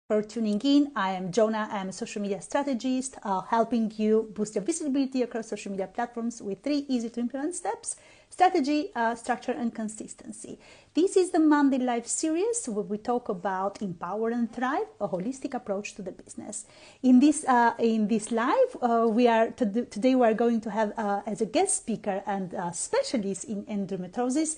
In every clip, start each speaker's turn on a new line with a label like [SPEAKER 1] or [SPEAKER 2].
[SPEAKER 1] for tuning in. I am Jonah. I'm a social media strategist, helping you boost your visibility across social media platforms with 3 easy to implement steps: strategy, structure, and consistency. This is the Monday Live series where we talk about Empower and Thrive, a holistic approach to the business. In this live, today we are going to have as a guest speaker and specialist in endometriosis,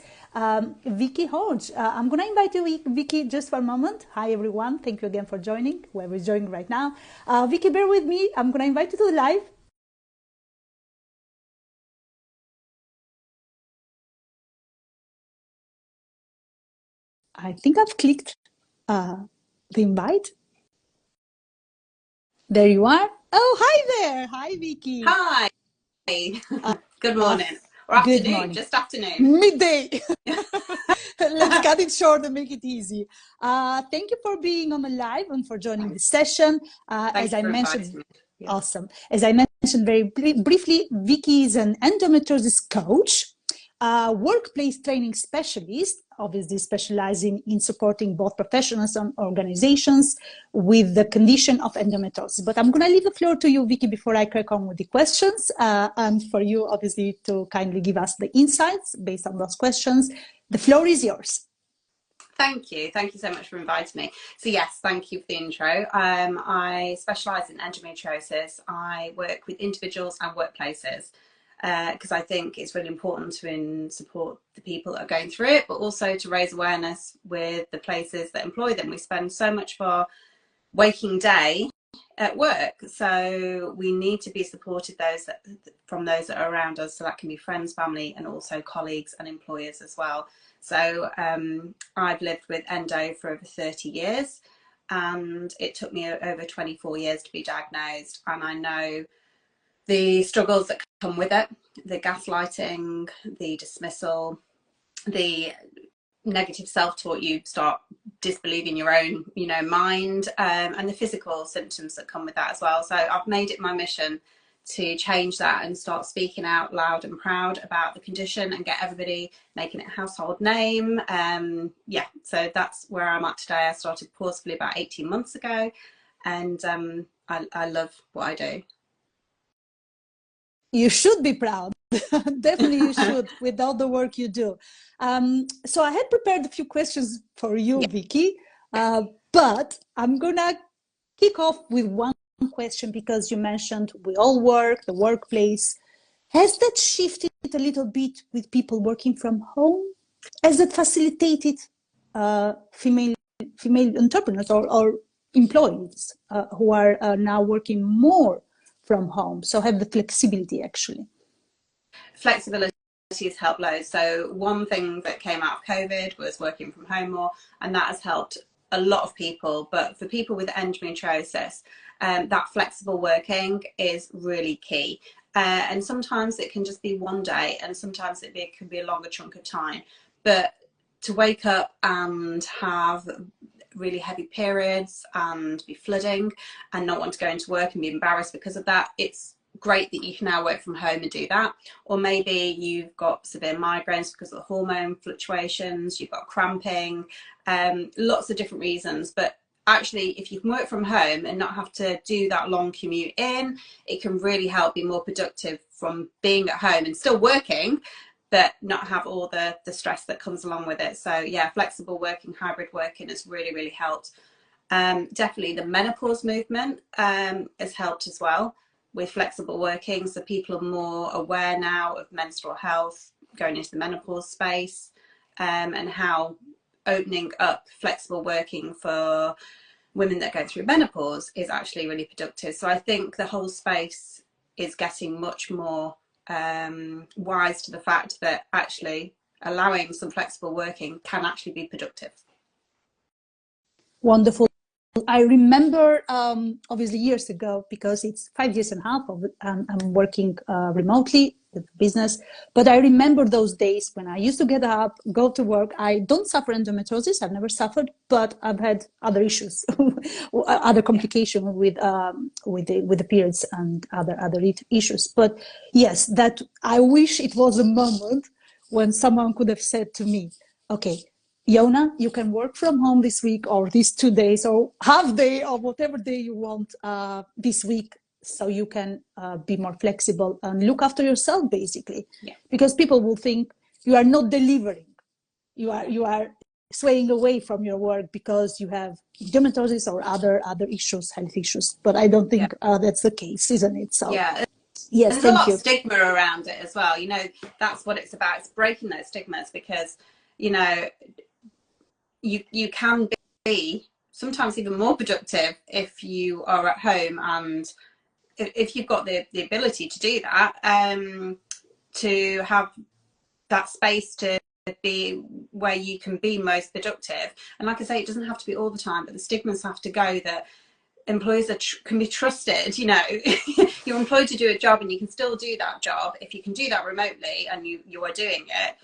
[SPEAKER 1] Vicki Hodge. I'm going to invite you, Vicki, just for a moment. Hi, everyone. Thank you again for joining, whoever is joining right now. Vicki, bear with me. I'm going to invite you to the live. I think I've clicked the invite. There you are. Oh, hi there. Hi, Vicki.
[SPEAKER 2] Hi. Good morning. Or afternoon.
[SPEAKER 1] Good morning.
[SPEAKER 2] Just afternoon.
[SPEAKER 1] Midday. Let's cut it short and make it easy. Thank you for being on the live and for joining the session. As I mentioned, awesome. As I mentioned very briefly, Vicki is an endometriosis coach, workplace training specialist, obviously specializing in supporting both professionals and organizations with the condition of endometriosis. But I'm going to leave the floor to you, Vicki, before I crack on with the questions, and for you, obviously, to kindly give us the insights based on those questions. The floor is yours.
[SPEAKER 2] Thank you. Thank you so much for inviting me. So yes, thank you for the intro. I specialise in endometriosis. I work with individuals and workplaces because I think it's really important to support the people that are going through it, but also to raise awareness with the places that employ them. We spend so much of our waking day at work, so we need to be supported from those that are around us. So that can be friends, family, and also colleagues and employers as well. So I've lived with endo for over 30 years, and it took me over 24 years to be diagnosed. And I know the struggles that come with it, the gaslighting, the dismissal, the negative self-talk, you start disbelieving your own mind, and the physical symptoms that come with that as well. So I've made it my mission to change that and start speaking out loud and proud about the condition and get everybody making it a household name. So that's where I'm at today. I started Pausefully about 18 months ago, and I love what I do.
[SPEAKER 1] You should be proud. Definitely you should, with all the work you do. So I had prepared a few questions for you, Vicki, but I'm gonna kick off with one question, because you mentioned we all work, the workplace. Has that shifted a little bit with people working from home? Has it facilitated female entrepreneurs or employees who are now working more from home, so have the flexibility? Actually,
[SPEAKER 2] flexibility has helped loads. So one thing that came out of COVID was working from home more, and that has helped a lot of people. But for people with endometriosis, that flexible working is really key. And sometimes it can just be one day, and sometimes it can be a longer chunk of time. But to wake up and have really heavy periods and be flooding and not want to go into work and be embarrassed because of that, it's great that you can now work from home and do that. Or maybe you've got severe migraines because of the hormone fluctuations, you've got cramping, lots of different reasons. But actually, if you can work from home and not have to do that long commute in, it can really help be more productive from being at home and still working, but not have all the stress that comes along with it. So yeah, flexible working, hybrid working has really, really helped. Definitely the menopause movement has helped as well with flexible working. So people are more aware now of menstrual health, going into the menopause space, and how opening up flexible working for women that go through menopause is actually really productive. So I think the whole space is getting much more wise to the fact that actually allowing some flexible working can actually be productive.
[SPEAKER 1] Wonderful. I remember, obviously years ago, because it's 5.5 years of it, I'm working remotely with business, but I remember those days when I used to get up, go to work. I don't suffer endometriosis, I've never suffered, but I've had other issues, other complications with the periods and other issues. But yes, that I wish it was a moment when someone could have said to me, okay, Yona, you can work from home this week or these 2 days or half day or whatever day you want this week, so you can be more flexible and look after yourself, basically.
[SPEAKER 2] Yeah.
[SPEAKER 1] Because people will think you are not delivering. You are swaying away from your work because you have endometriosis or other issues, health issues. But I don't think that's the case, isn't it? So
[SPEAKER 2] yeah.
[SPEAKER 1] yes,
[SPEAKER 2] and there's a lot
[SPEAKER 1] you.
[SPEAKER 2] of stigma around it as well. You know, that's what it's about. It's breaking those stigmas, because, you know, you can be sometimes even more productive if you are at home, and if you've got the ability to do that, to have that space to be where you can be most productive. And like I say, it doesn't have to be all the time, but the stigmas have to go, that employees can be trusted. You know, you're employed to do a job, and you can still do that job if you can do that remotely, and you are doing it.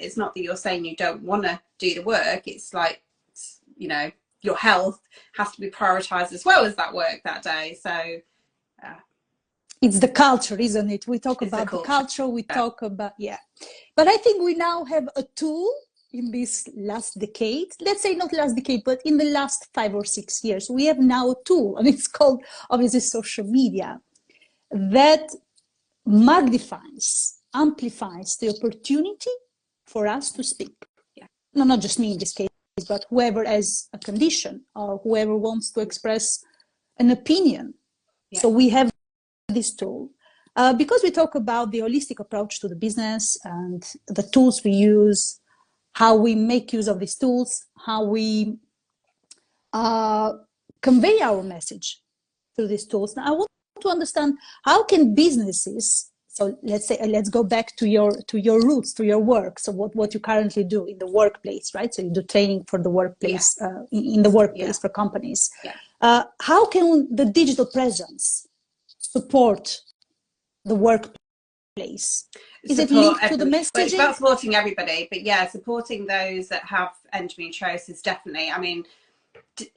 [SPEAKER 2] It's not that you're saying you don't want to do the work. It's like, you know, your health has to be prioritized as well as that work that day. So
[SPEAKER 1] it's the culture, isn't it? We talk
[SPEAKER 2] it's
[SPEAKER 1] about the culture, we talk about, but I think we now have a tool in this last decade, let's say not last decade, but in the last 5 or 6 years, we have now a tool, and it's called, obviously, social media, that magnifies, amplifies the opportunity for us to speak. No, not just me in this case, but whoever has a condition or whoever wants to express an opinion. So we have this tool. Because we talk about the holistic approach to the business and the tools we use, how we make use of these tools, how we convey our message through these tools. Now, I want to understand, how can businesses, so let's say, let's go back to your roots, to your work. So what you currently do in the workplace, right? So you do training for the workplace, in the workplace for companies. How can the digital presence support the workplace? Is it linked to the messaging?
[SPEAKER 2] Well, it's about supporting everybody, but yeah, supporting those that have endometriosis, definitely. I mean,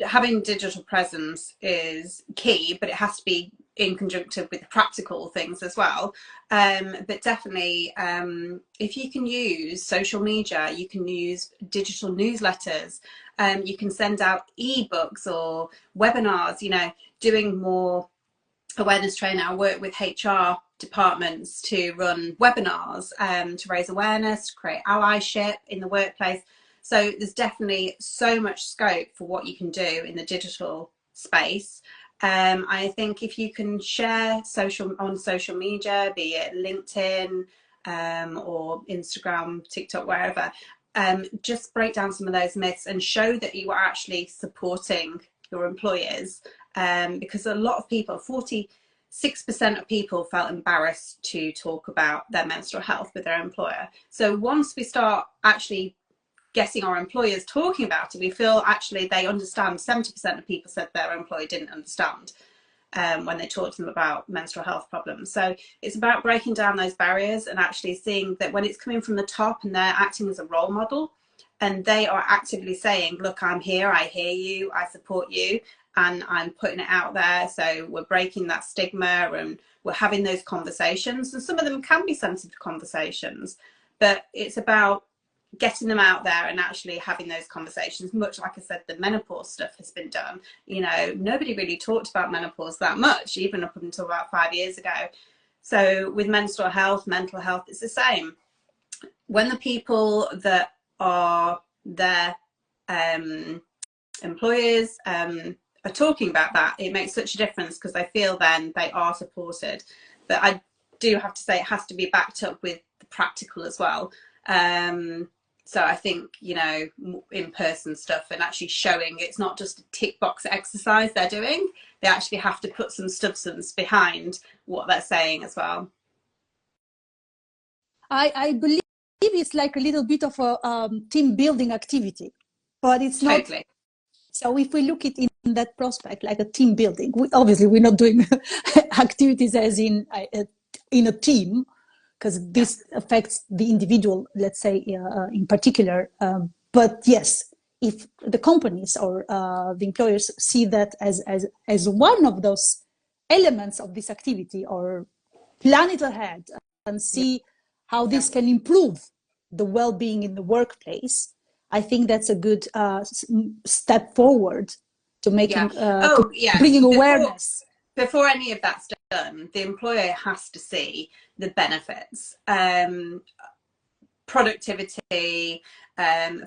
[SPEAKER 2] having digital presence is key, but it has to be in conjunction with practical things as well. But definitely, if you can use social media, you can use digital newsletters, you can send out ebooks or webinars, you know, doing more awareness training. I work with HR departments to run webinars, to raise awareness, to create allyship in the workplace. So there's definitely so much scope for what you can do in the digital space. I think if you can share on social media, be it LinkedIn, or Instagram, TikTok, wherever, just break down some of those myths and show that you are actually supporting your employers. Because a lot of people, 46% of people felt embarrassed to talk about their menstrual health with their employer. So once we start actually getting our employers talking about it, we feel actually they understand. 70% of people said their employer didn't understand when they talked to them about menstrual health problems. So it's about breaking down those barriers and actually seeing that when it's coming from the top and they're acting as a role model, and they are actively saying, look, I'm here, I hear you, I support you, and I'm putting it out there. So we're breaking that stigma, and we're having those conversations, and some of them can be sensitive conversations, but it's about getting them out there and actually having those conversations. Much like I said, the menopause stuff has been done. You know, nobody really talked about menopause that much, even up until about 5 years ago. So with menstrual health, mental health, it's the same. When the people that are their employers are talking about that, it makes such a difference, because I feel then they are supported. But I do have to say, it has to be backed up with the practical as well. So I think, you know, in-person stuff, and actually showing it's not just a tick box exercise they're doing. They actually have to put some substance behind what they're saying as well.
[SPEAKER 1] I believe it's like a little bit of a team building activity, but it's not.
[SPEAKER 2] Totally.
[SPEAKER 1] So if we look at it in that prospect, like a team building, obviously we're not doing activities as in a team, because this affects the individual, let's say, in particular. But yes, if the companies or the employers see that as one of those elements of this activity, or plan it ahead and see how this can improve the well-being in the workplace, I think that's a good step forward to making bringing awareness.
[SPEAKER 2] Before any of that's done, the employer has to see the benefits, productivity,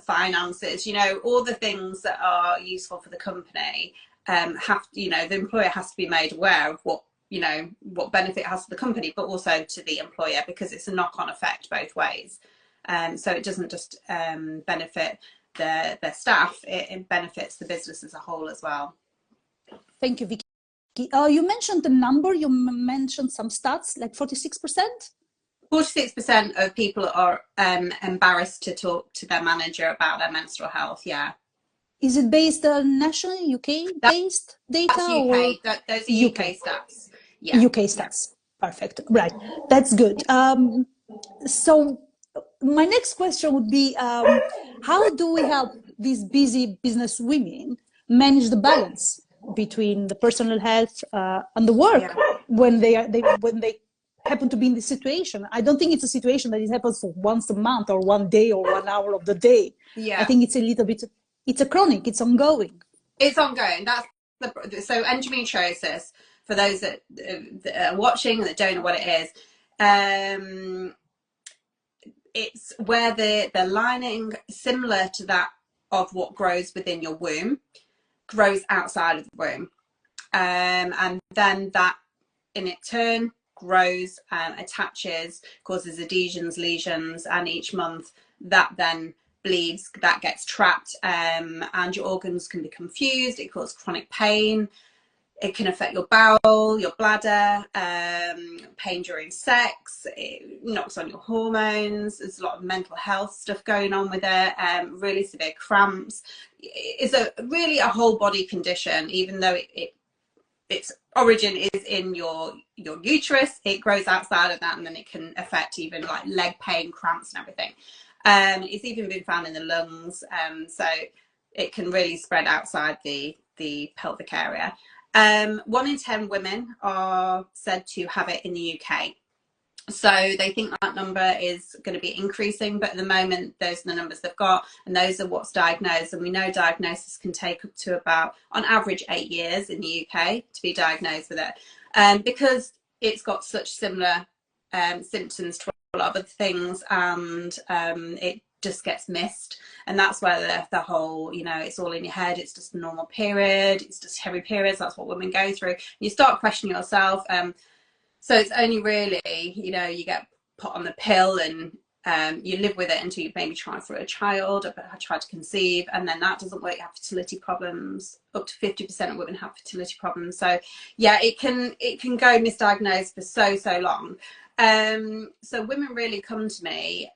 [SPEAKER 2] finances, you know, all the things that are useful for the company. The employer has to be made aware of what, you know, what benefit it has to the company, but also to the employer, because it's a knock-on effect both ways. So it doesn't just benefit their staff, it benefits the business as a whole as well.
[SPEAKER 1] Thank you, Vicki. You mentioned the number, you mentioned some stats, like 46%?
[SPEAKER 2] 46% of people are embarrassed to talk to their manager about their menstrual health, yeah.
[SPEAKER 1] Is it based on national, UK-based data?
[SPEAKER 2] That's UK, those are UK stats. Yeah.
[SPEAKER 1] UK stats, perfect, right, that's good. So my next question would be, how do we help these busy business women manage the balance between the personal health and the work when they happen to be in this situation? I don't think it's a situation that it happens for once a month or one day or 1 hour of the day. I think it's a little bit, it's a chronic, it's ongoing.
[SPEAKER 2] It's ongoing. So endometriosis, for those that are watching and that don't know what it is, it's where the lining, similar to that of what grows within your womb, grows outside of the womb, and then that in its turn grows, attaches, causes adhesions, lesions, and each month that then bleeds, that gets trapped, and your organs can be confused. It causes chronic pain. It can affect your bowel, your bladder, pain during sex. It knocks on your hormones. There's a lot of mental health stuff going on with it. Really severe cramps. It's really a whole body condition, even though its origin is in your uterus. It grows outside of that, and then it can affect even like leg pain, cramps, and everything. It's even been found in the lungs, so it can really spread outside the pelvic area. 1 in 10 women are said to have it in the UK. So they think that number is going to be increasing, but at the moment, those are the numbers they've got, and those are what's diagnosed. And we know diagnosis can take up to about, on average, 8 years in the UK to be diagnosed with it, because it's got such similar symptoms to a lot of other things, and it just gets missed. And that's where the whole, you know, it's all in your head, it's just a normal period, it's just heavy periods, that's what women go through. You start questioning yourself. So it's only really, you know, you get put on the pill and you live with it until you maybe try for a child, or try to conceive, and then that doesn't work. You have fertility problems. Up to 50% of women have fertility problems. So yeah, it can go misdiagnosed for so long. So women really come to me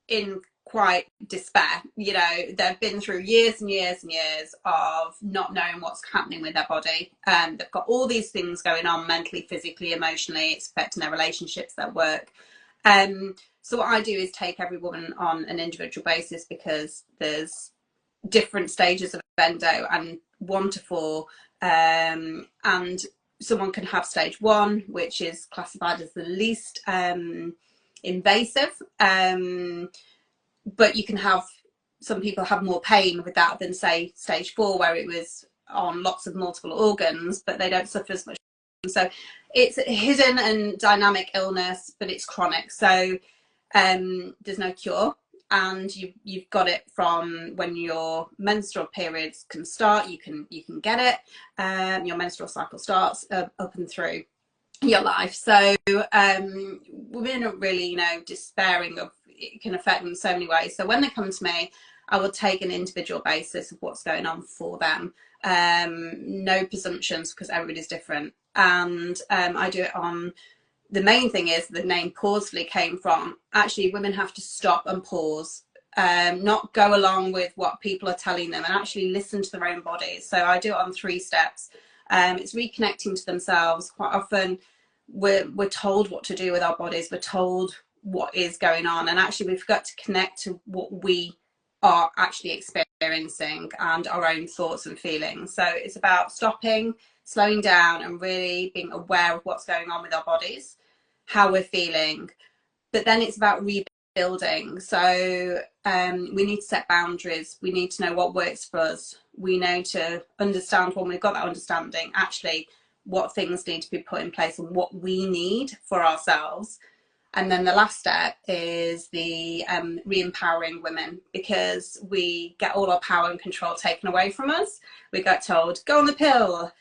[SPEAKER 2] in quite despair. You know, they've been through years and years and years of not knowing what's happening with their body. They've got all these things going on mentally, physically, emotionally. It's affecting their relationships, their work. So what I do is take every woman on an individual basis, because there's different stages of endo, and 1 to 4, and someone can have stage 1, which is classified as the least invasive, but you can have, some people have more pain with that than say stage 4, where it was on lots of multiple organs, but they don't suffer as much. So it's a hidden and dynamic illness, but it's chronic. So there's no cure, and you've got it from when your menstrual periods can start. You can get it. Your menstrual cycle starts up and through your life. So women are really, you know, despairing of, it can affect them in so many ways. So when they come to me, I will take an individual basis of what's going on for them. No presumptions, because everybody's different. And I do it on, the main thing is, the name Pausely came from, actually women have to stop and pause, not go along with what people are telling them, and actually listen to their own bodies. So I do it on 3 steps. It's reconnecting to themselves. Quite often we're told what to do with our bodies, we're told what is going on, and actually we've got to connect to what we are actually experiencing and our own thoughts and feelings. So it's about stopping, slowing down, and really being aware of what's going on with our bodies, how we're feeling. But then it's about rebuilding building. So we need to set boundaries. We need to know what works for us. We know to understand, when we've got that understanding, actually what things need to be put in place and what we need for ourselves. And then the last step is the re-empowering women, because we get all our power and control taken away from us. We got told, go on the pill,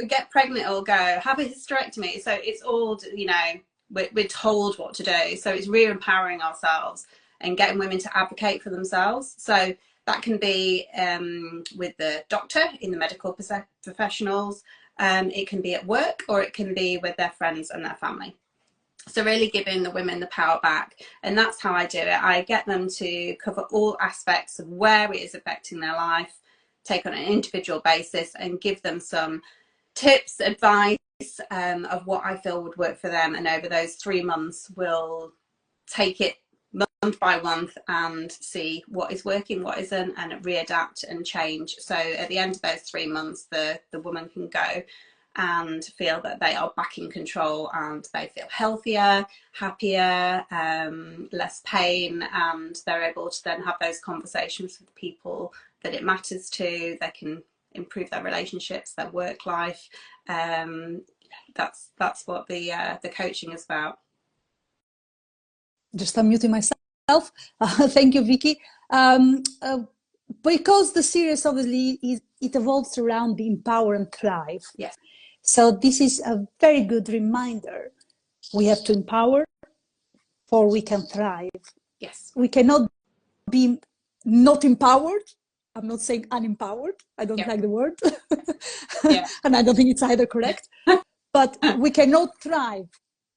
[SPEAKER 2] get pregnant or go, have a hysterectomy. So it's all, you know, we're told what to do. So it's re-empowering ourselves and getting women to advocate for themselves. So that can be with the doctor, in the medical professionals. It can be at work, or it can be with their friends and their family. So really giving the women the power back. And that's how I do it. I get them to cover all aspects of where it is affecting their life, take on an individual basis, and give them some tips, advice of what I feel would work for them. And over those 3 months, we'll take it month by month and see what is working, what isn't, and readapt and change. So at the end of those 3 months, the woman can go and feel that they are back in control, and they feel healthier, happier, less pain, and they're able to then have those conversations with people that it matters to. They can improve their relationships, their work life. That's what the coaching is about.
[SPEAKER 1] Just unmuting myself. Thank you, Vicki. Because the series obviously it evolves around the empower and thrive.
[SPEAKER 2] Yes.
[SPEAKER 1] So this is a very good reminder. We have to empower for we can thrive.
[SPEAKER 2] Yes.
[SPEAKER 1] We cannot be not empowered. I'm not saying unempowered. I don't like the word.
[SPEAKER 2] Yeah.
[SPEAKER 1] And I don't think it's either correct. But we cannot thrive.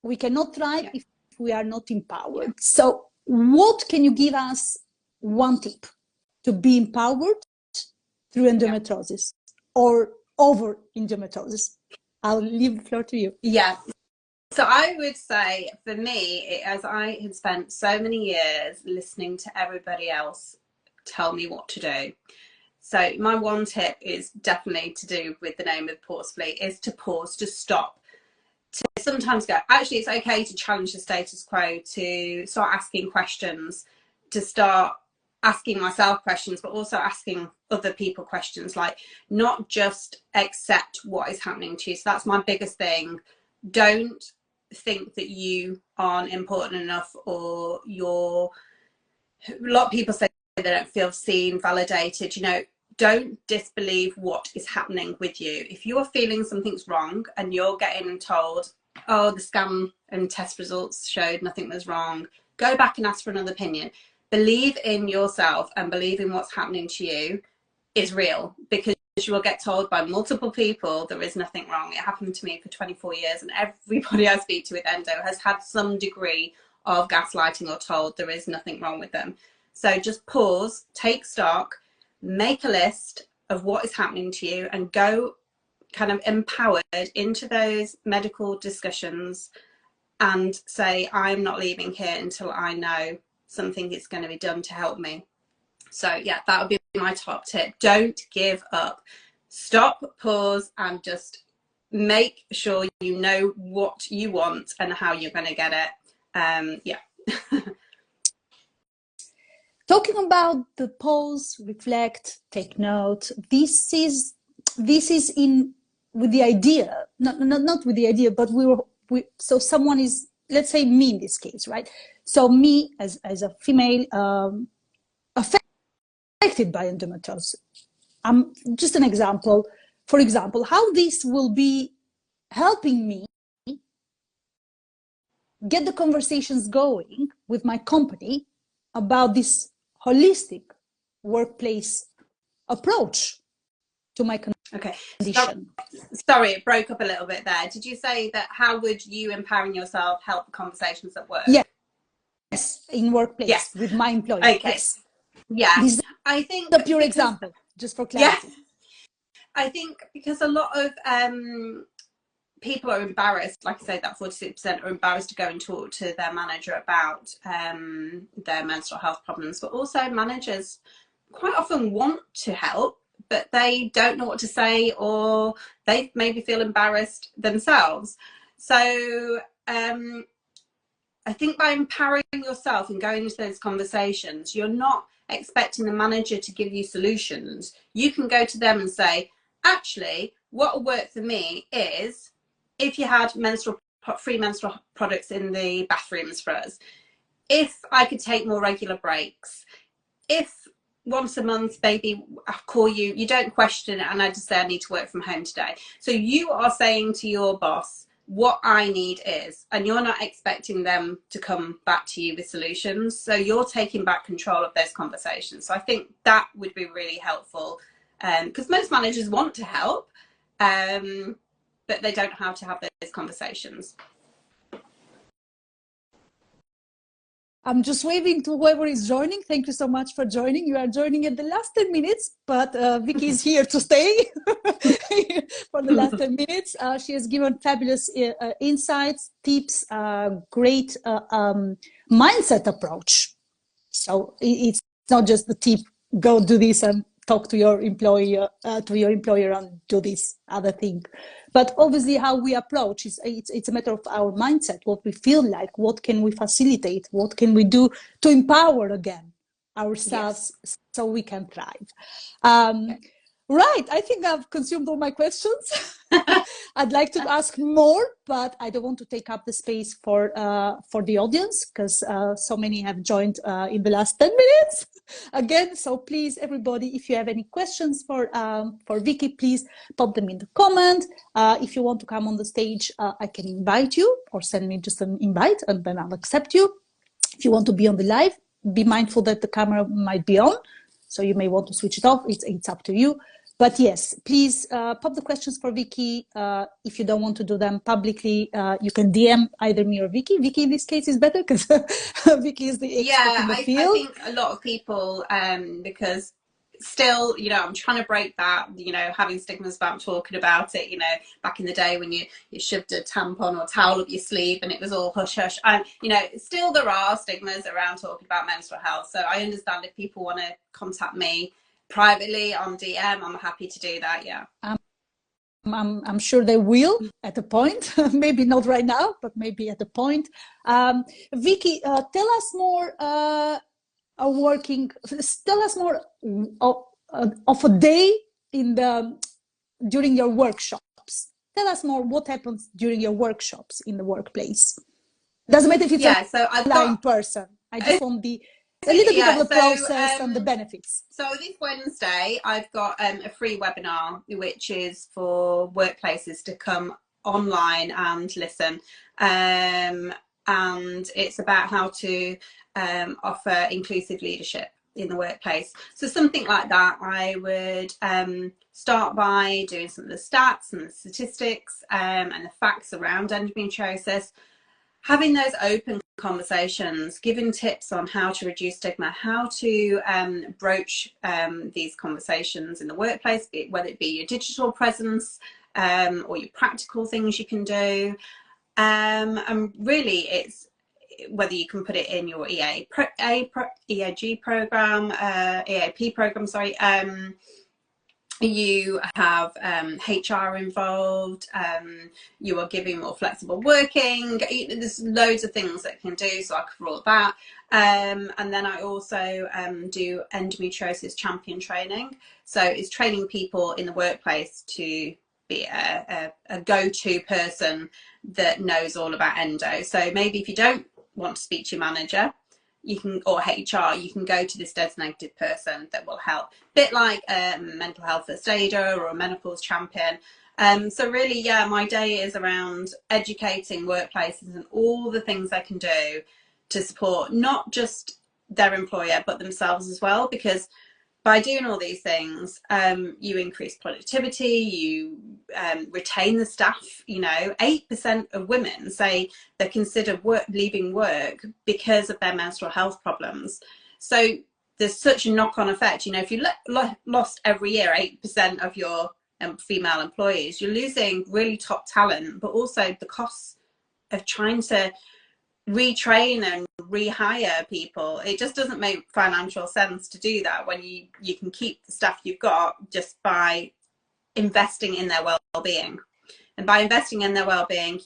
[SPEAKER 1] We cannot thrive if we are not empowered. So what can you give us one tip to be empowered through endometriosis or over endometriosis? I'll leave the floor to you.
[SPEAKER 2] Yeah. So I would say, for me, as I had spent so many years listening to everybody else tell me what to do. So my one tip is definitely to do with the name of Pausefully, is to pause, to stop, to sometimes go, actually, it's okay to challenge the status quo, to start asking questions, to start asking myself questions, but also asking other people questions, like not just accept what is happening to you. So that's my biggest thing. Don't think that you aren't important enough, or a lot of people say they don't feel seen, validated. You know, don't disbelieve what is happening with you. If you are feeling something's wrong and you're getting told, oh, the scan and test results showed nothing was wrong, go back and ask for another opinion. Believe in yourself and believe in what's happening to you is real, because you will get told by multiple people there is nothing wrong. It happened to me for 24 years, and everybody I speak to with endo has had some degree of gaslighting or told there is nothing wrong with them. So just pause, take stock, make a list of what is happening to you, and go kind of empowered into those medical discussions and say, I'm not leaving here until I know something is going to be done to help me. So yeah, that would be my top tip. Don't give up. Stop, pause, and just make sure you know what you want and how you're going to get it. Yeah.
[SPEAKER 1] Talking about the pause, reflect, take note. This is in with the idea, not with the idea, but so someone is, let's say me in this case, right? So me as a female affected by endometriosis. Just an example. For example, how this will be helping me get the conversations going with my company about this holistic workplace approach to my condition.
[SPEAKER 2] Sorry, it broke up a little bit there. Did you say that how would you empowering yourself help the conversations at work?
[SPEAKER 1] Yes, in workplace,
[SPEAKER 2] yes,
[SPEAKER 1] with my employees.
[SPEAKER 2] Okay.
[SPEAKER 1] Yes.
[SPEAKER 2] Yeah,
[SPEAKER 1] this
[SPEAKER 2] I think
[SPEAKER 1] a pure example, just for clarity.
[SPEAKER 2] Yeah, I think because a lot of people are embarrassed, like I say, that 46% are embarrassed to go and talk to their manager about their menstrual health problems, but also managers quite often want to help, but they don't know what to say, or they maybe feel embarrassed themselves. So I think by empowering yourself and going into those conversations, you're not expecting the manager to give you solutions. You can go to them and say, actually, what will work for me is if you had free menstrual products in the bathrooms for us, if I could take more regular breaks, if once a month, baby, I call you, you don't question it, and I just say I need to work from home today. So you are saying to your boss, what I need is, and you're not expecting them to come back to you with solutions. So you're taking back control of those conversations. So I think that would be really helpful, because most managers want to help, but they don't know how to have those conversations.
[SPEAKER 1] I'm just waving to whoever is joining. Thank you so much for joining. You are joining at the last 10 minutes, but Vicki is here to stay for the last 10 minutes. She has given fabulous insights, tips, great mindset approach. So it's not just the tip, go do this and talk to your employer and do this other thing. But obviously how we approach it's a matter of our mindset, what we feel like, what can we facilitate, what can we do to empower again ourselves, yes, so we can thrive. Right, I think I've consumed all my questions. I'd like to ask more, but I don't want to take up the space for the audience, because so many have joined in the last 10 minutes again. So please, everybody, if you have any questions for Vicki, please pop them in the comment. If you want to come on the stage, I can invite you, or send me just an invite and then I'll accept you. If you want to be on the live, be mindful that the camera might be on, so you may want to switch it off. It's up to you. But yes, please pop the questions for Vicki. If you don't want to do them publicly, you can DM either me or Vicki. Vicki in this case is better, because Vicki is the expert in the field.
[SPEAKER 2] I think a lot of people, because still, you know, I'm trying to break that, you know, having stigmas about talking about it, you know, back in the day when you shoved a tampon or towel up your sleeve and it was all hush hush. And, you know, still there are stigmas around talking about menstrual health. So I understand if people want to contact me privately on DM, I'm happy to do that. Yeah.
[SPEAKER 1] I'm sure they will at a point, maybe not right now, but maybe at a point. Vicki, tell us more. Tell us more of a day during your workshops. Tell us more what happens during your workshops in the workplace. Doesn't matter if it's
[SPEAKER 2] so I've
[SPEAKER 1] in person. I just want a little bit of the process and the benefits.
[SPEAKER 2] So this Wednesday, I've got a free webinar, which is for workplaces to come online and listen. And it's about how to offer inclusive leadership in the workplace. So something like that, I would start by doing some of the stats and the statistics and the facts around endometriosis, having those open conversations, giving tips on how to reduce stigma, how to broach these conversations in the workplace, whether it be your digital presence or your practical things you can do. And really it's whether you can put it in your EAG program, EAP program, sorry. You have HR involved, you are giving more flexible working, there's loads of things that you can do, so I cover all that. And then I also do endometriosis champion training, so it's training people in the workplace to be a go-to person that knows all about endo. So maybe if you don't want to speak to your manager, you can, or HR, you can go to this designated person that will help. Bit like a mental health first aider or a menopause champion. So really, yeah, my day is around educating workplaces and all the things they can do to support not just their employer, but themselves as well. Because by doing all these things, you increase productivity, you retain the staff. You know, 8% of women say they consider leaving work because of their menstrual health problems. So there's such a knock-on effect. You know, if you lost every year 8% of your female employees, you're losing really top talent, but also the costs of trying to retrain and rehire people. It just doesn't make financial sense to do that when you can keep the staff you've got just by investing in their well-being. And by investing in their well-being,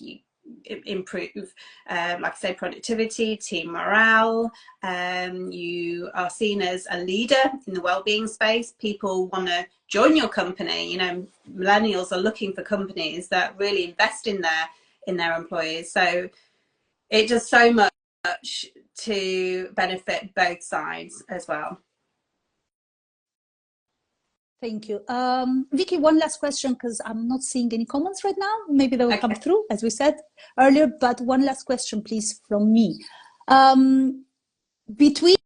[SPEAKER 2] improve, like I say, productivity, team morale. You are seen as a leader in the well-being space. People want to join your company. You know, millennials are looking for companies that really invest in their employees. So it does so much to benefit both sides as well.
[SPEAKER 1] Thank you. Vicki, one last question, because I'm not seeing any comments right now. Maybe they will come through, as we said earlier, but one last question, please, from me. Between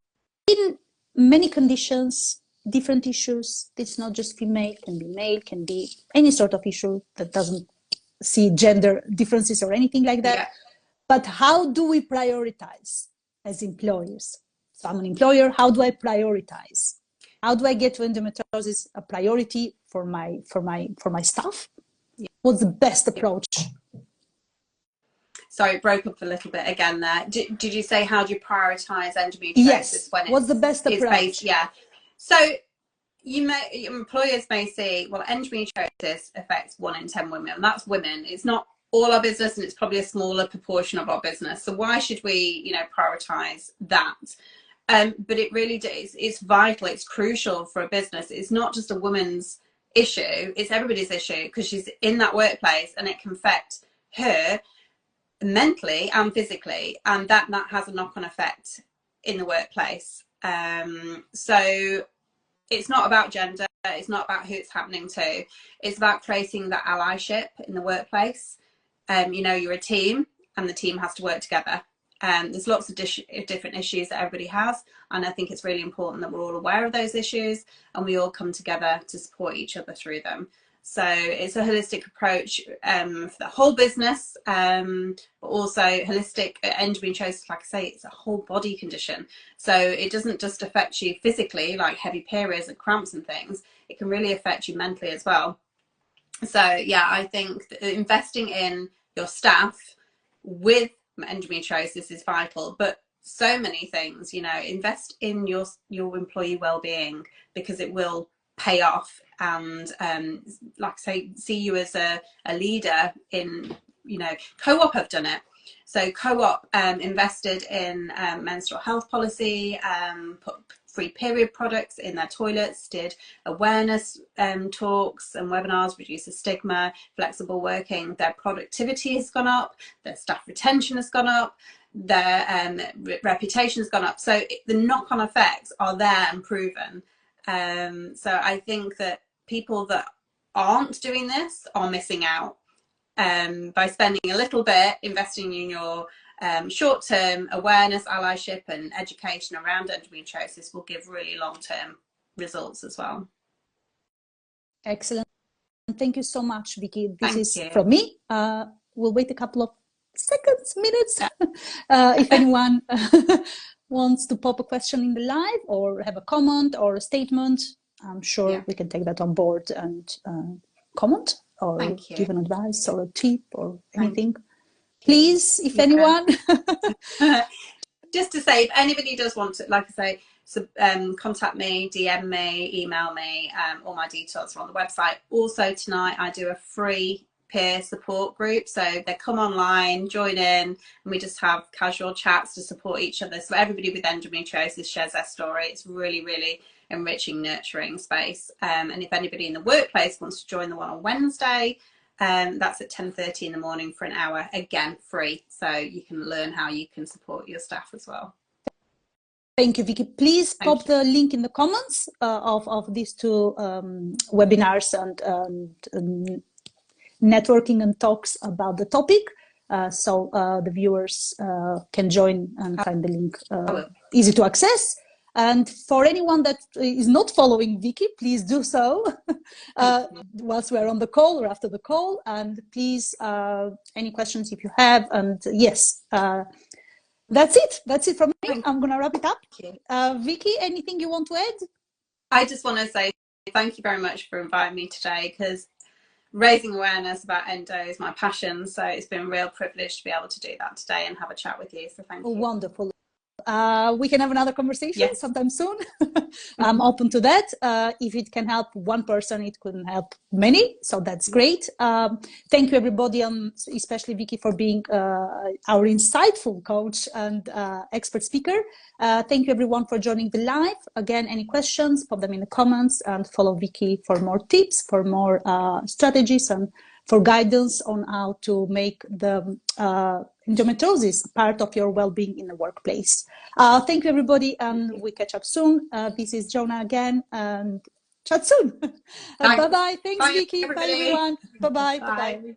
[SPEAKER 1] many conditions, different issues, it's not just female, can be male, can be any sort of issue that doesn't see gender differences or anything like that. Yeah. But how do we prioritize as employers? So I'm an employer, how do I prioritize? How do I get to endometriosis a priority for my staff? What's the best approach?
[SPEAKER 2] Sorry, it broke up a little bit again there. Did you say how do you prioritize endometriosis?
[SPEAKER 1] Yes. What's the best approach?
[SPEAKER 2] Yeah. So employers may say, well, endometriosis affects 1 in 10 women. And that's women. It's not all our business, and it's probably a smaller proportion of our business. So why should we, prioritize that? But it really does. It's vital. It's crucial for a business. It's not just a woman's issue. It's everybody's issue, because she's in that workplace and it can affect her mentally and physically, and that has a knock-on effect in the workplace. So it's not about gender. It's not about who it's happening to. It's about creating that allyship in the workplace. You're a team, and the team has to work together. There's lots of different issues that everybody has, and I think it's really important that we're all aware of those issues and we all come together to support each other through them. So it's a holistic approach for the whole business, but also holistic. Endometriosis, like I say, it's a whole body condition. So it doesn't just affect you physically, like heavy periods and cramps and things. It can really affect you mentally as well. So yeah, I think that investing in your staff with endometriosis is vital, but so many things, invest in your employee well-being, because it will pay off. And like I say, see you as a leader in, Co-op have done it. So Co-op invested in menstrual health policy, put free period products in their toilets, did awareness talks and webinars, reduce the stigma, flexible working. Their productivity has gone up, their staff retention has gone up, their reputation has gone up. So the knock-on effects are there and proven. So I think that people that aren't doing this are missing out. By spending a little bit investing in your short-term awareness, allyship and education around endometriosis will give really long-term results as well.
[SPEAKER 1] Excellent. Thank you so much, Vicki. This is from me. We'll wait a couple of seconds, minutes, if anyone wants to pop a question in the live or have a comment or a statement. I'm sure we can take that on board and comment or give an advice or a tip or anything. Please, if anyone.
[SPEAKER 2] Just to say, if anybody does want to, like I say, contact me, DM me, email me. All my details are on the website. Also tonight I do a free peer support group, so they come online, join in, and we just have casual chats to support each other. So everybody with endometriosis shares their story. It's really, really enriching, nurturing space. And if anybody in the workplace wants to join the one on Wednesday, that's at 10:30 in the morning for an hour, again free, so you can learn how you can support your staff as well.
[SPEAKER 1] Thank you, Vicki. Please pop the link in the comments of these two webinars and networking and talks about the topic, so the viewers can join and find the link easy to access. And for anyone that is not following Vicki, please do so whilst we're on the call or after the call. And please, any questions if you have. And yes, that's it. That's it from me. I'm going to wrap it up. Vicki, anything you want to add?
[SPEAKER 2] I just want to say thank you very much for inviting me today, because raising awareness about endo is my passion. So it's been a real privilege to be able to do that today and have a chat with you. So thank you.
[SPEAKER 1] Wonderful. we can have another conversation sometime soon. I'm open to that. If it can help one person, it couldn't help many. So that's great. Thank you, everybody, especially Vicki, for being our insightful coach and expert speaker. Thank you, everyone, for joining the live. Again, any questions, pop them in the comments, and follow Vicki for more tips, for more strategies, and for guidance on how to make the endometriosis part of your well-being in the workplace. Thank you, everybody, and we catch up soon. This is Jonah again, and chat soon. Bye-bye. Thanks,
[SPEAKER 2] Bye,
[SPEAKER 1] Vicki.
[SPEAKER 2] everybody.
[SPEAKER 1] Bye, everyone. Bye-bye.
[SPEAKER 2] Bye.
[SPEAKER 1] Bye-bye.